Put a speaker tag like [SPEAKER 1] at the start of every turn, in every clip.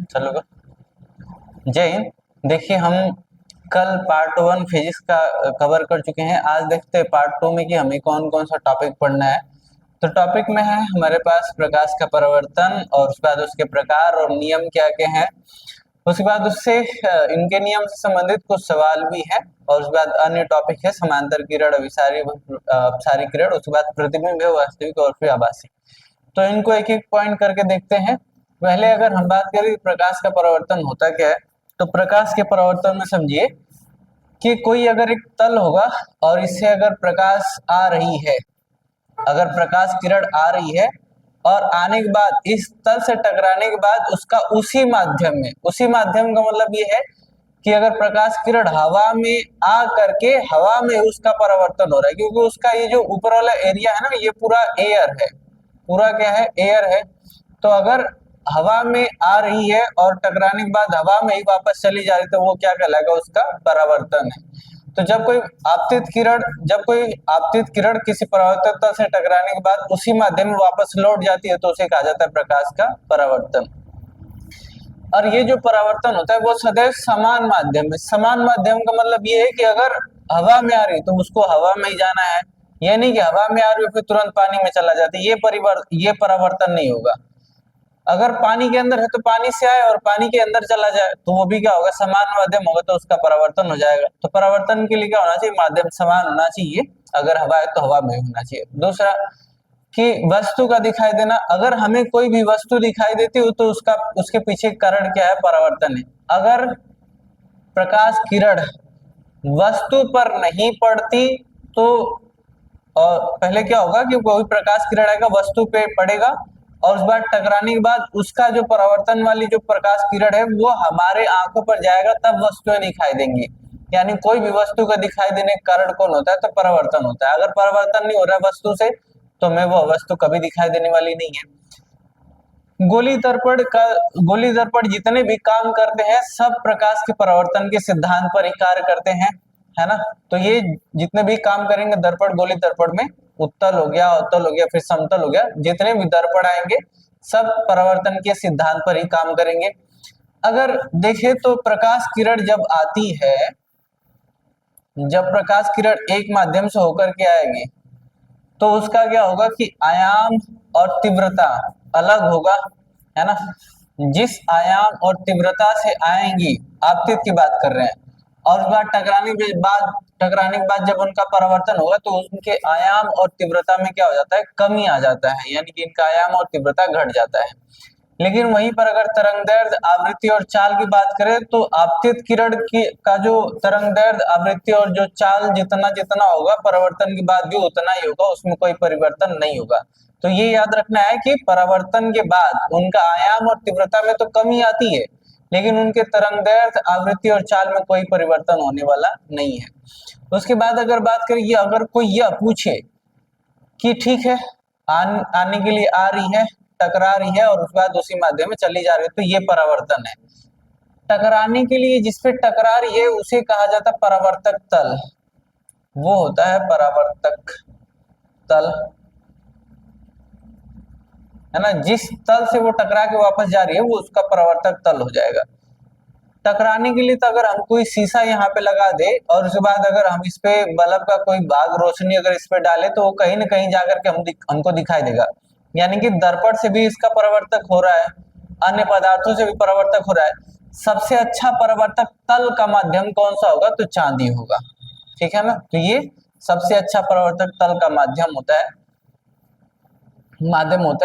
[SPEAKER 1] चलो जय हिंद। देखिए हम कल पार्ट 1 फिजिक्स का कवर कर चुके हैं। आज देखते हैं पार्ट 2 में कि हमें कौन कौन सा टॉपिक पढ़ना है। तो टॉपिक में है हमारे पास प्रकाश का परावर्तन और उसके बाद उसके प्रकार और नियम क्या क्या हैं। उसके बाद उससे इनके नियम से संबंधित कुछ सवाल भी हैं और उसके बाद अन्य टॉपिक है समांतर किरण, अपसारी किरण, उसके बाद प्रतिबिंब है वास्तविक और फिर आभासी। तो इनको एक एक पॉइंट करके देखते हैं। पहले अगर हम बात करें प्रकाश का परावर्तन होता क्या है, तो प्रकाश के परावर्तन में समझिए कि कोई अगर एक तल होगा और इससे अगर प्रकाश आ रही है, अगर प्रकाश किरण आ रही है और आने के बाद इस तल से टकराने के बाद उसका उसी माध्यम का मतलब ये है कि अगर प्रकाश किरण हवा में आ करके हवा में उसका परावर्तन हो रहा है, क्योंकि उसका ये जो ऊपर वाला एरिया है ना, ये पूरा एयर है, पूरा क्या है, एयर है। तो अगर हवा में आ रही है और टकराने के बाद हवा में ही वापस चली जा रही है तो वो क्या कहलाएगा, उसका परावर्तन है। तो जब कोई आपतित किरण किसी परावर्तित तल से टकराने के बाद उसी माध्यम में वापस लौट जाती है तो उसे कहा जाता है प्रकाश का परावर्तन। और ये जो परावर्तन होता है वो सदैव समान माध्यम में, समान माध्यम का मतलब ये है कि अगर हवा में आ रही तो उसको हवा में ही जाना है, ये नहीं कि हवा में आ रही है फिर तुरंत पानी में चला जाता है, ये परावर्तन नहीं होगा। अगर पानी के अंदर है तो पानी से आए और पानी के अंदर चला जाए तो वो भी क्या होगा, समान माध्यम होगा तो उसका परावर्तन हो जाएगा। तो परावर्तन के लिए क्या होना चाहिए, माध्यम समान होना चाहिए। अगर हवा है तो हवा में होना चाहिए। दूसरा कि वस्तु का दिखाई देना, अगर हमें कोई भी वस्तु दिखाई देती हो तो उसके पीछे कारण क्या है, परावर्तन है। अगर प्रकाश किरण वस्तु पर नहीं पड़ती तो और पहले क्या होगा कि कोई प्रकाश किरण आएगा, वस्तु पे पड़ेगा और उस बार टकराने के बाद उसका जो परावर्तन वाली जो प्रकाश किरण है वो हमारे आंखों पर जाएगा, तब वस्तुएं दिखाई देंगी। यानी कोई भी वस्तु का दिखाई देने का कारण कौन होता है, तो परावर्तन होता है। अगर परावर्तन नहीं हो रहा है वस्तु से तो हमें वो वस्तु कभी दिखाई देने वाली नहीं है। गोली दर्पण जितने भी काम करते हैं सब प्रकाश के परावर्तन के सिद्धांत पर ही कार्य करते हैं, है ना। तो ये जितने भी काम करेंगे दर्पण, गोली दर्पण में उत्तल हो गया, अवतल हो गया, फिर समतल हो गया, जितने भी दर्पण आएंगे सब परावर्तन के सिद्धांत पर ही काम करेंगे। अगर देखें तो प्रकाश किरण जब प्रकाश किरण एक माध्यम से होकर के आएगी तो उसका क्या होगा कि आयाम और तीव्रता अलग होगा, है ना। जिस आयाम और तीव्रता से आएंगी, आपतित की बात कर रहे हैं, और उस बार टकराने के बाद जब उनका परावर्तन होगा तो उनके आयाम और तीव्रता में क्या हो जाता है, कमी आ जाता है, यानी कि इनका आयाम और तीव्रता घट जाता है। लेकिन वहीं पर अगर तरंगदैर्ध्य, आवृत्ति और चाल की बात करें तो आपतित किरण की का जो तरंगदैर्ध्य, आवृत्ति और जो चाल जितना जितना होगा परावर्तन के बाद भी उतना ही होगा, उसमें कोई परिवर्तन नहीं होगा। तो ये याद रखना है कि परावर्तन के बाद उनका आयाम और तीव्रता में तो कमी आती है, लेकिन उनके तरंगदैर्ध्य, आवृत्ति और चाल में कोई परिवर्तन होने वाला नहीं है। उसके बाद अगर बात करें, अगर कोई यह पूछे कि ठीक है आने के लिए आ रही है, टकरा रही है और उसके बाद उसी माध्यम में चली जा रही है, तो ये परावर्तन है। टकराने के लिए जिस पे टकरा रही है उसे कहा जाता है परावर्तक तल, वो होता है परावर्तक तल, है ना। जिस तल से वो टकरा के वापस जा रही है वो उसका परावर्तक तल हो जाएगा। टकराने के लिए तो अगर हम कोई शीशा यहाँ पे लगा दे और उसके बाद अगर हम इस पे बल्ब का कोई भाग, रोशनी अगर इस पे डाले तो वो कहीं ना कहीं जाकर के हमको दिखाई देगा। यानी कि दर्पण से भी इसका परावर्तक हो रहा है, अन्य पदार्थों से भी परावर्तक हो रहा है। सबसे अच्छा परावर्तक तल का माध्यम कौन सा होगा, तो चांदी होगा, ठीक है ना। तो ये सबसे अच्छा परावर्तक तल का माध्यम होता है।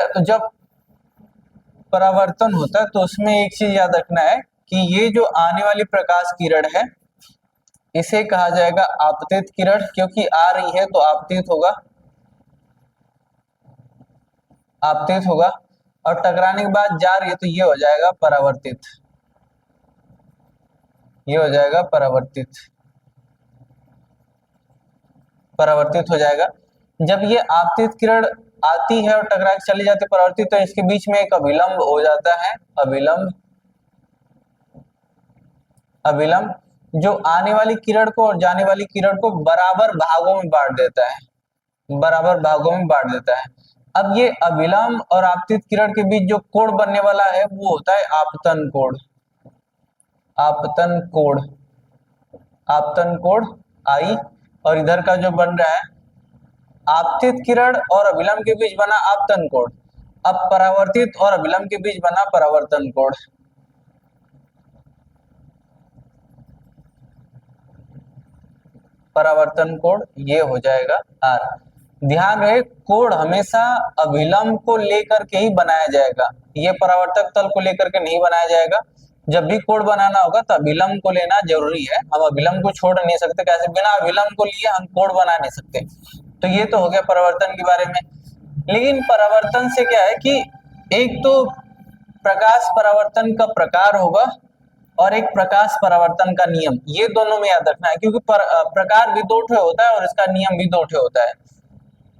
[SPEAKER 1] तो जब परावर्तन होता है तो उसमें एक चीज याद रखना है कि ये जो आने वाली प्रकाश किरण है इसे कहा जाएगा आपतित किरण, क्योंकि आ रही है तो आपतित होगा और टकराने के बाद जा रही है तो ये हो जाएगा परावर्तित, ये हो जाएगा परावर्तित हो जाएगा। जब ये आपतित किरण आती है और टकरा के चली जाती है परावर्तित, तो इसके बीच में एक अभिलंब हो जाता है, अभिलंब जो आने वाली किरण को और जाने वाली किरण को बराबर भागों में बांट देता है, अब ये अभिलंब और आपतित किरण के बीच जो कोण बनने वाला है वो होता है आपतन कोण। आपतन कोण, आपतन कोण आई, और इधर का जो बन रहा है आपतित किरण और अभिलंब के बीच बना आपतन कोण। अब परावर्तित और अभिलंब के बीच बना परावर्तन कोण। परावर्तन कोण ये हो जाएगा आर। ध्यान रहे कोण हमेशा अभिलंब को लेकर के ही बनाया जाएगा, ये परावर्तक तल को लेकर के नहीं बनाया जाएगा। जब भी कोण बनाना होगा तो अभिलंब को लेना जरूरी है, हम अभिलंब को छोड़ नहीं सकते। कैसे? बिना अभिलंब को लिए हम कोण बना नहीं सकते। तो ये तो हो गया परावर्तन के बारे में। लेकिन परावर्तन से क्या है कि एक तो प्रकाश परावर्तन का प्रकार होगा और एक प्रकाश परावर्तन का नियम, ये दोनों में याद रखना है, क्योंकि प्रकार भी दो ठे होता है और इसका नियम भी दो ठे होता है।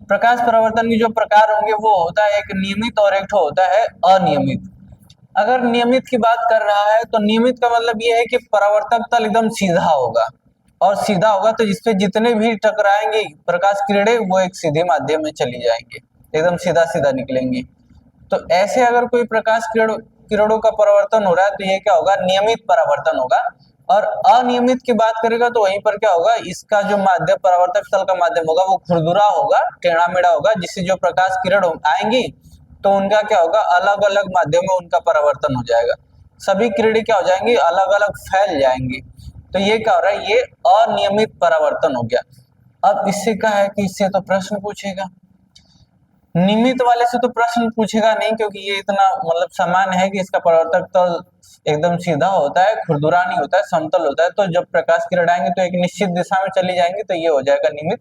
[SPEAKER 1] प्रकाश परावर्तन के जो प्रकार होंगे वो होता है एक नियमित और एक ठो होता है अनियमित। अगर नियमित की बात कर रहा है तो नियमित का मतलब ये है कि परावर्तक तल एकदम सीधा होगा, और सीधा होगा तो जिसपे जितने भी टकराएंगे प्रकाश किरणें वो एक सीधे माध्यम में चली जाएंगे, एकदम सीधा सीधा निकलेंगी। तो ऐसे अगर कोई प्रकाश किरणों का परावर्तन हो रहा है तो ये क्या होगा? नियमित परावर्तन होगा। और अनियमित की बात करेगा तो वहीं पर क्या होगा? इसका जो माध्यम परावर्तक तल का माध्यम होगा वो खुरदुरा होगा, टेढ़ा मेढ़ा होगा, जिससे जो प्रकाश किरण आएंगी तो उनका क्या होगा? अलग अलग माध्यम में उनका परावर्तन हो जाएगा। सभी किरणें क्या हो जाएंगी? अलग अलग फैल जाएंगी। तो ये क्या हो रहा है? ये अनियमित परावर्तन हो गया। अब इससे क्या है कि इससे तो प्रश्न पूछेगा, नियमित वाले से तो प्रश्न पूछेगा नहीं, क्योंकि ये इतना मतलब सामान्य है कि इसका परावर्तक तल एकदम सीधा होता है, खुरदुरा नहीं होता है, समतल होता है। तो जब प्रकाश किरण आएंगे तो एक निश्चित दिशा में चली जाएंगी, तो ये हो जाएगा नियमित।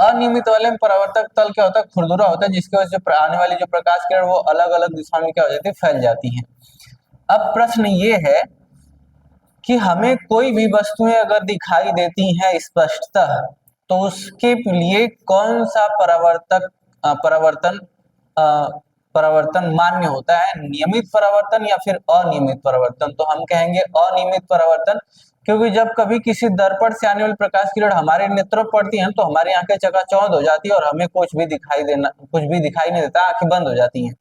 [SPEAKER 1] अनियमित वाले में परावर्तक तल क्या होता है? खुरदुरा होता है, जिसकी वजह से आने वाली जो प्रकाश किरण वो अलग अलग दिशा में क्या हो जाती है? फैल जाती है। अब प्रश्न ये है कि हमें कोई भी वस्तुएं अगर दिखाई देती हैं स्पष्टतः तो उसके लिए कौन सा परावर्तन मान्य होता है? नियमित परावर्तन या फिर अनियमित परावर्तन? तो हम कहेंगे अनियमित परावर्तन, क्योंकि जब कभी किसी दर्पण से आने वाली प्रकाश किरण हमारे नेत्रों पर पड़ती है तो हमारी आंखें चकाचौंध हो जाती है और हमें कुछ भी दिखाई नहीं देता, आंखें बंद हो जाती हैं।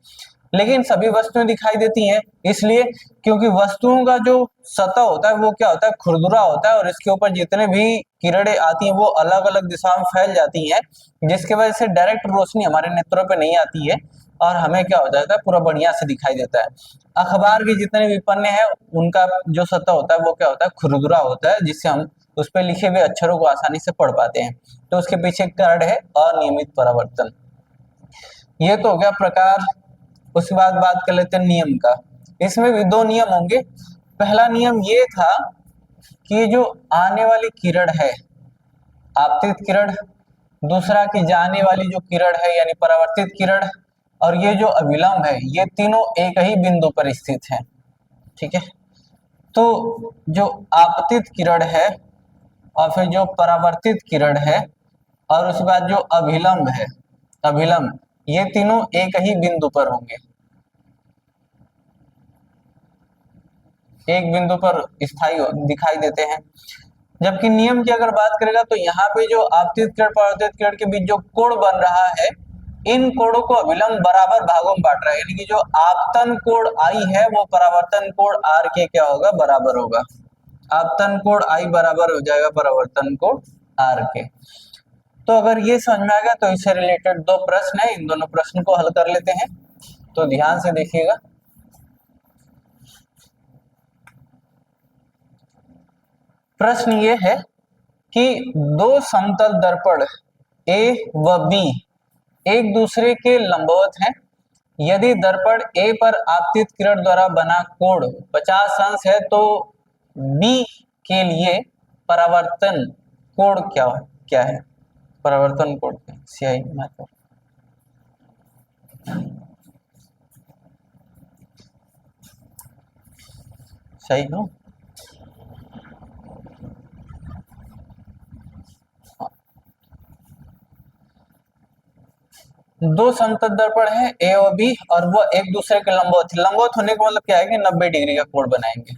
[SPEAKER 1] लेकिन सभी वस्तुएं दिखाई देती हैं, इसलिए क्योंकि वस्तुओं का जो सतह होता है वो क्या होता है? खुरदुरा होता है, और इसके ऊपर जितने भी किरणें आती हैं वो अलग अलग दिशा में फैल जाती हैं, जिसकी वजह से डायरेक्ट रोशनी हमारे नेत्रों पे नहीं आती है और हमें क्या हो जाता है? पूरा बढ़िया से दिखाई देता है। अखबार के जितने भी पन्ने हैं उनका जो सतह होता है वो क्या होता है? खुरदुरा होता है, जिससे हम उस पर लिखे हुए अक्षरों को आसानी से पढ़ पाते हैं। तो उसके पीछे कारण है अनियमित परावर्तन। ये तो हो गया प्रकार। उसके बाद बात कर लेते हैं नियम का। इसमें भी दो नियम होंगे। पहला नियम ये था कि जो आने वाली किरण है आपतित किरण, दूसरा की जाने वाली जो किरण है यानी परावर्तित किरण, और ये जो अभिलंब है ये तीनों एक ही बिंदु पर स्थित है। ठीक है, तो जो आपतित किरण है और फिर जो परावर्तित किरण है और उसके बाद जो अभिलंब है, अभिलंब, ये तीनों एक ही बिंदु पर होंगे, एक बिंदु पर स्थायी दिखाई देते हैं। जबकि नियम की अगर बात करेगा तो यहाँ पे जो आपतित किरण परावर्तित किरण के बीच जो कोण बन रहा है इन कोणों को अभिलंब बराबर भागों में बांट रहा है, यानी कि जो आपतन कोण आई है वो परावर्तन कोण आर के क्या होगा? बराबर होगा। आपतन कोण आई बराबर हो जाएगा परावर्तन कोण आर के। तो अगर ये समझ में आ गया तो इससे रिलेटेड दो प्रश्न है, इन दोनों प्रश्न को हल कर लेते हैं। तो ध्यान से देखिएगा। प्रश्न ये है कि दो समतल दर्पण ए व बी एक दूसरे के लंबवत हैं। यदि दर्पण ए पर आपतित किरण द्वारा बना कोण 50 अंश है तो बी के लिए परावर्तन कोण क्या है? परावर्तन कोण स्याही मात्र सही हो। दो समतल दर्पण है ए और बी और वो एक दूसरे के लंबवत है। लंबवत होने का मतलब क्या है कि 90 डिग्री का कोण बनाएंगे।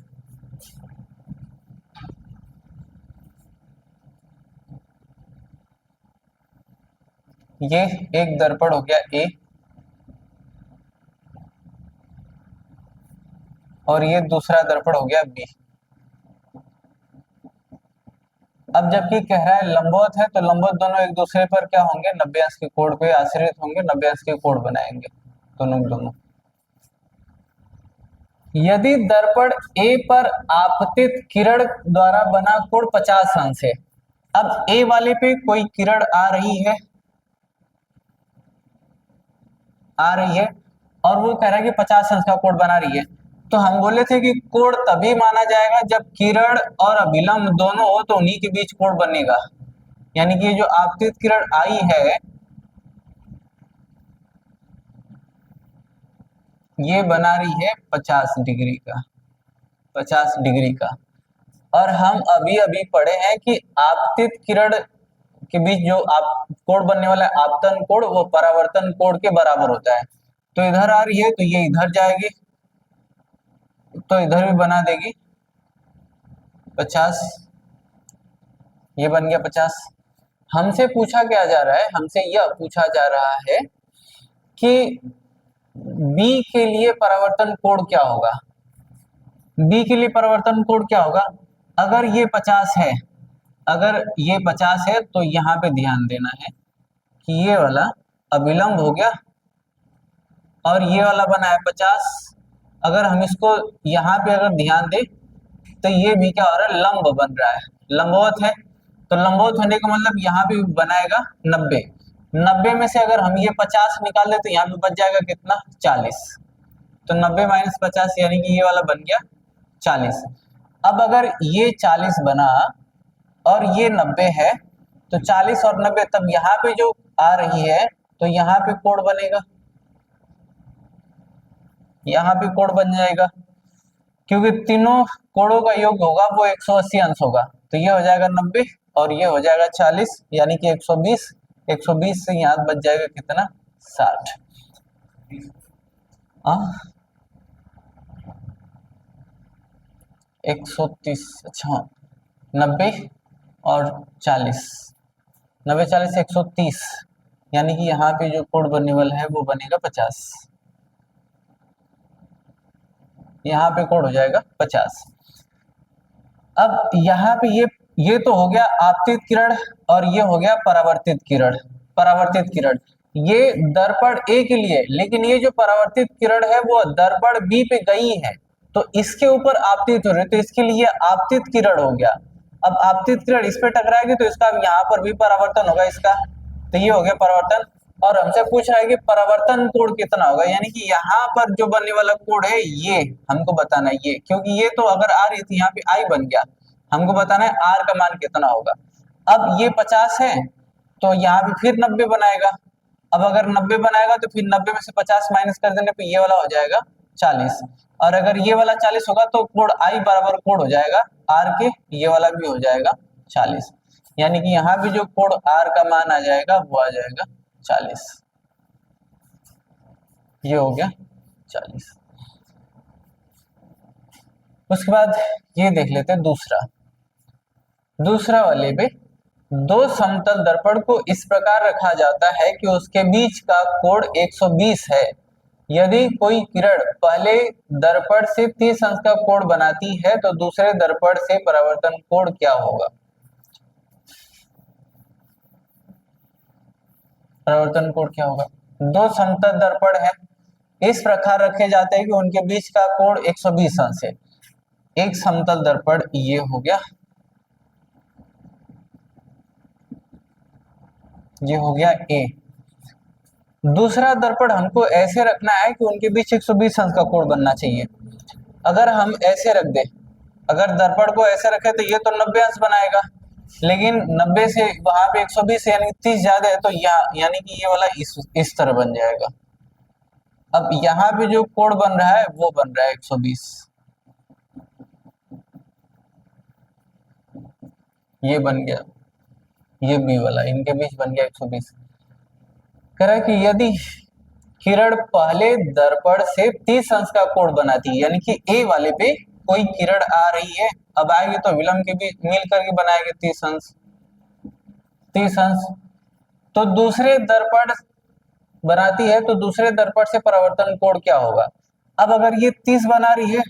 [SPEAKER 1] ये एक दर्पण हो गया ए और ये दूसरा दर्पण हो गया बी। अब जबकि कह रहा है लंबवत है, तो लंबवत दोनों एक दूसरे पर क्या होंगे, 90 अंश के कोण पे आश्रित होंगे, 90 अंश के कोण बनाएंगे दोनों दोनों। यदि दर्पण ए पर आपतित किरण द्वारा बना कोण 50 अंश है। अब ए वाले पे कोई किरण आ रही है और वो कह रहा है कि 50 अंश का कोण बना रही है, तो हम बोले थे कि कोण तभी माना जाएगा जब किरण और अभिलंब दोनों हो तो उन्हीं के बीच कोण बनेगा। यानी कि ये जो आपतित किरण आई है ये बना रही है 50 डिग्री का, 50 डिग्री का। और हम अभी अभी पढ़े हैं कि आपतित किरण के बीच जो आप कोण बनने वाला है आपतन कोण, वो परावर्तन कोण के बराबर होता है। तो इधर आ रही है तो ये इधर जाएगी, तो इधर भी बना देगी 50, ये बन गया 50। हमसे पूछा क्या जा रहा है, हमसे यह पूछा जा रहा है कि बी के लिए परावर्तन कोण क्या होगा। बी के लिए परावर्तन कोण क्या होगा, अगर ये 50 है, अगर ये 50 है तो यहाँ पे ध्यान देना है कि ये वाला अभिलंब हो गया और ये वाला बना है 50। अगर हम इसको यहाँ पे अगर ध्यान दें तो ये भी क्या हो रहा है, लंब बन रहा है, लंबवत है। तो लंबवत होने का मतलब यहाँ पे बनाएगा 90। 90 में से अगर हम ये 50 निकाल दे तो यहाँ पे बच जाएगा कितना, 40। तो 90 माइनस 50 यानी कि ये वाला बन गया 40। अब अगर ये 40 बना और ये 90 है तो 40 और 90 तब यहाँ पे जो आ रही है तो यहाँ पे कोण बनेगा, यहाँ पे कोण बन जाएगा, क्योंकि तीनों कोणों का योग होगा वो 180 अंश होगा। तो ये हो जाएगा 90 और ये हो जाएगा 40 यानी कि 120। 120 से यहाँ बच जाएगा कितना, 60। 130, अच्छा 90 और 40, 90 40 130 यानी कि यहाँ पे जो कोण बनने वाला है वो बनेगा 50। यहाँ पे कोण हो जाएगा 50। अब यहाँ पे ये तो हो गया आपतित किरण और ये हो गया परावर्तित किरण। परावर्तित किरण ये दर्पण ए के लिए, लेकिन ये जो परावर्तित किरण है वो दर्पण बी पे गई है तो इसके ऊपर आपतित हो रही है, तो इसके लिए आपतित किरण हो गया। अब आपतित किरण इस पे टकराएगी तो इसका यहाँ पर भी परावर्तन होगा इसका, तो ये हो गया परावर्तन। और हमसे पूछ रहा है कि परावर्तन कोण कितना होगा, यानी कि यहाँ पर जो बनने वाला कोण है ये हमको बताना है, ये क्योंकि ये तो अगर आ रही थी यहाँ पे आई बन गया, हमको बताना है आर का मान कितना होगा। अब ये 50 है तो यहाँ पे फिर 90 बनाएगा। अब अगर 90 बनाएगा तो फिर 90 में से 50 माइनस कर देने पे ये वाला हो जाएगा 40। और अगर ये वाला 40 होगा तो कोण आई बराबर कोण हो जाएगा आर के, ये वाला भी हो जाएगा 40। यानी कि यहाँ भी जो कोण आर का मान आ जाएगा वो आ जाएगा 40। ये हो गया 40। उसके बाद ये देख लेते हैं दूसरा वाले पे। दो समतल दर्पण को इस प्रकार रखा जाता है कि उसके बीच का कोण 120 है। यदि कोई किरण पहले दर्पण से 30 अंश का कोण बनाती है तो दूसरे दर्पण से परावर्तन कोण क्या होगा। परावर्तन कोण क्या होगा, दो समतल दर्पण है इस प्रकार रखे जाते हैं कि उनके बीच का कोण 120 अंश है। एक समतल दर्पण ये हो गया, ये हो गया ए। दूसरा दर्पण हमको ऐसे रखना है कि उनके बीच 120 अंश का कोण बनना चाहिए। अगर हम ऐसे रख दे, अगर दर्पण को ऐसे रखे तो ये तो 90 अंश बनाएगा, लेकिन 90 से वहां पे 120 यानी 30 ज्यादा है, तो यानी कि ये वाला इस तरह बन जाएगा। अब यहाँ पे जो कोण बन रहा है वो बन रहा है 120, ये बन गया, ये बी वाला इनके बीच बन गया 120। कह रहा है कि यदि किरण पहले दर्पण से 30 अंश का कोण बनाती है, यानी कि ए वाले पे कोई किरण आ रही है, अब आएगी तो विलंब के बीच मिल करके बनाएगी 30 अंश, 30 अंश। तो दूसरे दर्पण बनाती है, तो दूसरे दर्पण से परावर्तन कोण क्या होगा? अब अगर ये 30 बना रही है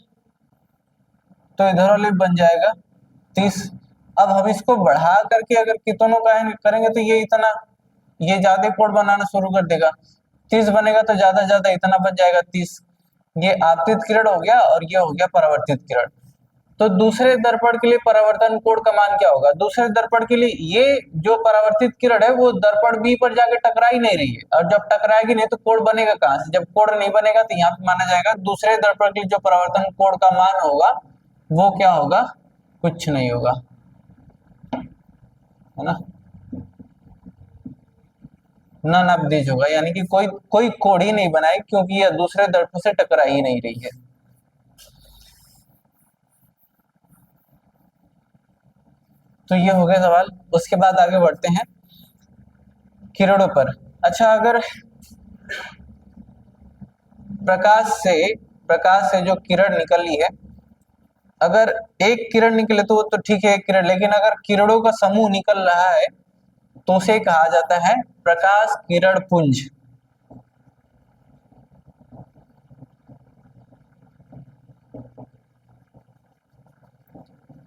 [SPEAKER 1] तो इधर वाले बन जाएगा 30। अब हम इसको बढ़ा करके अगर कितनों का करेंगे तो ये इतना, ये ज्यादा कोण बनाना शुरू कर देगा। 30 बनेगा तो ज्यादा ज्यादा इतना बन जाएगा 30। ये आपतित किरण हो गया और ये हो गया परावर्तित किरण। तो दूसरे दर्पण के लिए परावर्तन कोण का मान क्या होगा? दूसरे दर्पण के लिए ये जो परावर्तित किरण है वो दर्पण बी पर जाके टकरा ही नहीं रही है, और जब टकराएगी नहीं तो कोण बनेगा कहां से? जब कोण नहीं बनेगा तो यहाँ पे माना जाएगा दूसरे दर्पण के लिए जो परावर्तन कोण का मान होगा वो क्या होगा? कुछ नहीं होगा, है ना, नन ऑफ दिस होगा, यानी कि कोई कोई कोण ही नहीं बनाई, क्योंकि यह दूसरे दर्पण से टकरा ही नहीं रही है। तो ये हो गया सवाल। उसके बाद आगे बढ़ते हैं किरणों पर। अच्छा, अगर प्रकाश से जो किरण निकली है, अगर एक किरण निकले तो वो तो ठीक है, एक किरण, लेकिन अगर किरणों का समूह निकल रहा है तो उसे कहा जाता है प्रकाश किरण पुंज।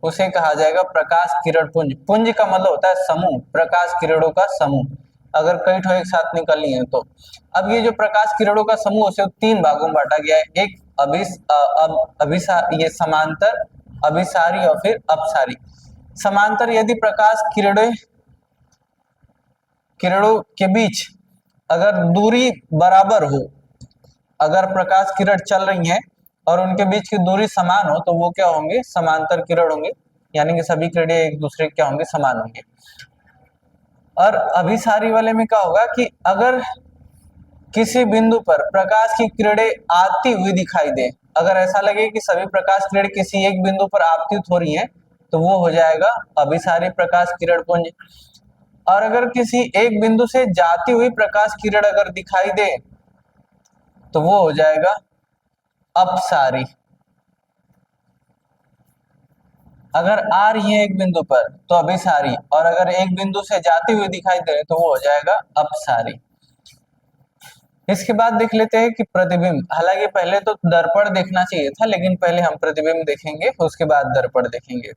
[SPEAKER 1] उसे कहा जाएगा प्रकाश किरण पुंज। पुंज का मतलब होता है समूह, प्रकाश किरणों का समूह, अगर कई ठो एक साथ निकलनी है तो। अब ये जो प्रकाश किरणों का समूह उसे 3 भागों में बांटा गया है। एक ये समांतर, अभिसारी और फिर अपसारी। समांतर, यदि प्रकाश किरणों के बीच अगर दूरी बराबर हो, अगर प्रकाश किरण चल रही है और उनके बीच की दूरी समान हो तो वो क्या होंगे? समांतर किरण होंगे, यानी कि सभी किरणें एक दूसरे क्या होंगे? समान होंगे। और अभिसारी वाले में क्या होगा कि अगर किसी बिंदु पर प्रकाश की किरणें आती हुई दिखाई दे, अगर ऐसा लगे कि सभी प्रकाश किरण किसी एक बिंदु पर आपतित हो रही हैं, तो वो हो जाएगा अभिसारी प्रकाश किरण पुंज। और अगर किसी एक बिंदु से जाती हुई प्रकाश किरण अगर दिखाई दे तो वो हो जाएगा अपसारी। अगर आ रही है एक बिंदु पर तो अभिसारी, और अगर एक बिंदु से जाती हुई दिखाई दे तो वो हो जाएगा अपसारी। इसके बाद देख लेते हैं कि प्रतिबिंब। हालांकि पहले तो दर्पण देखना चाहिए था, लेकिन पहले हम प्रतिबिंब देखेंगे, उसके बाद दर्पण देखेंगे।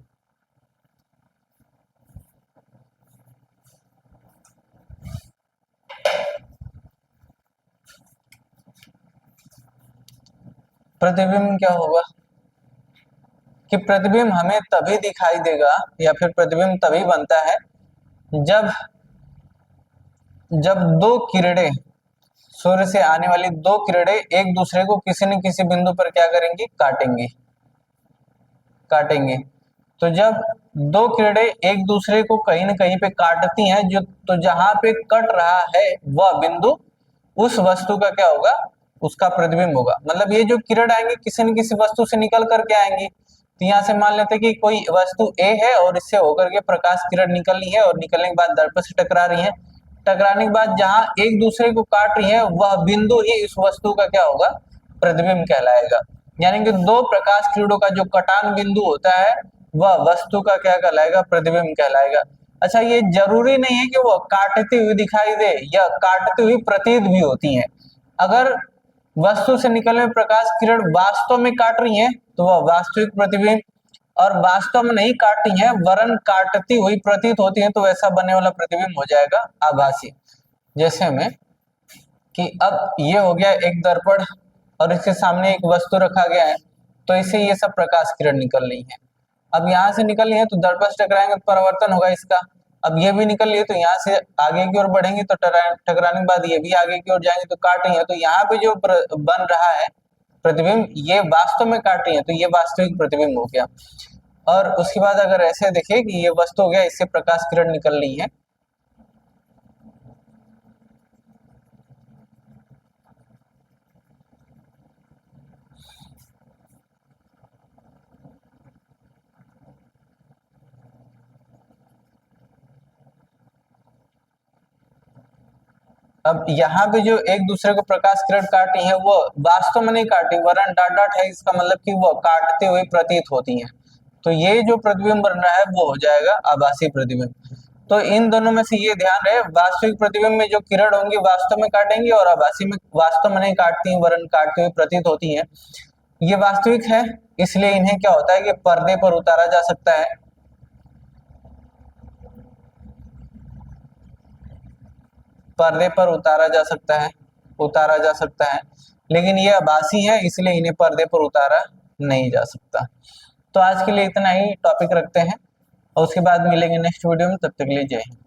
[SPEAKER 1] प्रतिबिंब क्या होगा कि प्रतिबिंब हमें तभी दिखाई देगा, या फिर प्रतिबिंब तभी बनता है जब जब दो किरणें, सूर्य से आने वाली दो किरणें एक दूसरे को किसी न किसी बिंदु पर क्या करेंगी? काटेंगे। तो जब दो किरणें एक दूसरे को कहीं न कहीं पे काटती हैं, जो तो जहां पे कट रहा है वह बिंदु, उस वस्तु का क्या होगा? उसका प्रतिबिंब होगा। मतलब ये जो किरण आएंगे किसी न किसी वस्तु से निकल करके आएंगी। तो यहाँ से मान लेते हैं कि कोई वस्तु ए है और इससे होकर के प्रकाश किरण निकलनी है, और निकलने के बाद दर्पण से टकरा रही है। टकराने के बाद जहां एक दूसरे को काट रही है वह बिंदु ही इस वस्तु का क्या होगा? प्रतिबिंब कहलाएगा। यानी कि दो प्रकाश किरणों का जो कटान बिंदु होता है वह वस्तु का क्या कहलाएगा? प्रतिबिंब कहलाएगा। अच्छा, ये जरूरी नहीं है कि वो काटती हुई दिखाई दे या काटती हुई प्रतीत भी होती है। अगर वस्तु से निकलने में प्रकाश किरण वास्तव में काट रही है तो वह वास्तविक प्रतिबिंब, और वास्तव में नहीं काटती है वरन काटती हुई प्रतीत होती है तो वैसा बनने वाला प्रतिबिंब हो जाएगा आभासी। जैसे में कि अब ये हो गया एक दर्पण और इसके सामने एक वस्तु रखा गया है, तो इससे ये सब प्रकाश किरण निकल रही है। अब यहाँ से निकल रही है तो दर्पण से टकराएंगे तो परावर्तन होगा इसका। अब ये भी निकल रही है तो यहाँ से आगे की ओर बढ़ेंगे तो टकराने के बाद ये भी आगे की ओर जाएंगे तो काट रही है, तो यहाँ पे जो बन रहा है प्रतिबिंब ये वास्तव में काट रही है, तो ये वास्तविक प्रतिबिंब हो गया। और उसके बाद अगर ऐसे देखें कि ये वस्तु हो गया, इससे प्रकाश किरण निकल रही है, अब यहाँ पे जो एक दूसरे को प्रकाश किरण काटी है वो वास्तव में नहीं काटी वरन डॉट डॉट है, इसका मतलब कि वो काटते हुए प्रतीत होती हैं। तो ये जो प्रतिबिंब बन रहा है वो हो जाएगा आभासी प्रतिबिंब। तो इन दोनों में से ये ध्यान रहे, वास्तविक प्रतिबिंब में जो किरण होंगी वास्तव में काटेंगी और आभासी में वास्तव में नहीं काटती हैं, वरन काटती हुई प्रतीत होती हैं। ये वास्तविक है, इसलिए इन्हें क्या होता है कि पर्दे पर उतारा जा सकता है। पर्दे पर उतारा जा सकता है, लेकिन ये आभासी है, इसलिए इन्हें पर्दे पर उतारा नहीं जा सकता। तो आज के लिए इतना ही टॉपिक रखते हैं और उसके बाद मिलेंगे नेक्स्ट वीडियो में। तब तक के लिए जय हिंद।